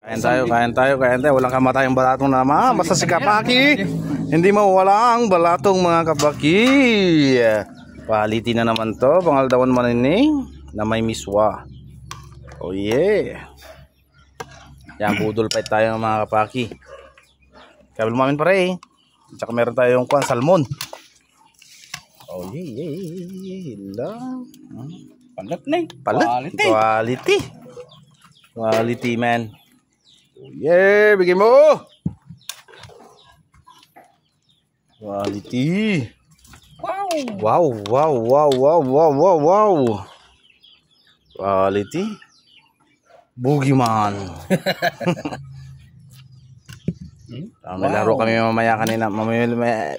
Kain tayo. Walang kamatayang balatong naman. Basta si Kapaki, hindi mawala ang balatong mga kapaki. Quality na naman to. Pangaldawan manining na may miswa. Oh yeah. Yan, budol fight tayo mga kapaki. Kabel mamin pare. Tsaka meron tayong salmon. Oh yeah. Palat na eh. Quality man. Oh yeah, bigyan mo. Quality. Wow. Quality. Boogeyman. May laro kami mamaya kanina. Mamaya.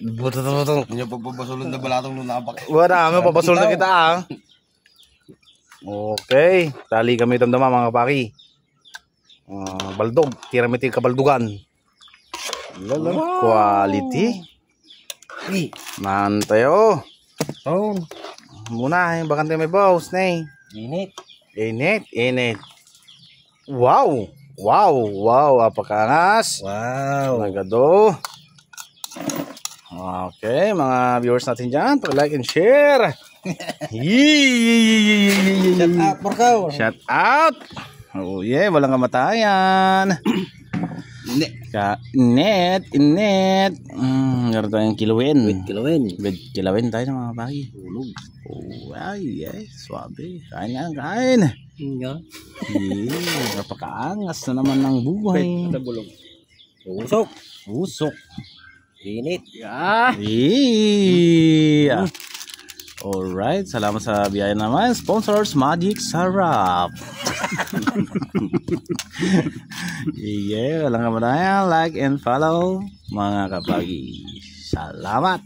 Yung pagpapasulod na balatong nung nakapakit. Wala kami, papasulod na kita ah. Okay, tali kami damdama mga kapaki. Baldog, tiramiti kabaldugan. Quality. Man tayo. Oh. Muna, bakante may boss na Init. Wow, apakaangas. Wow. Nagado. Okay, mga viewers natin dyan, pag-like and share. Shout out, Marco. Shout out. Oh yeah, walang kamatayan. Net. Meron tayong kilawin. Kilawin tayo ng mga bagi. Oh, ay, swabe. Kain. Yeah, napakaangas na naman ng buhay. Usok. Init. Yeah. Alright, salamat sa biyaya naman. Sponsors, Magic Sarap. Yeah, walang kamatayan. Like and follow mga kapagi. Salamat.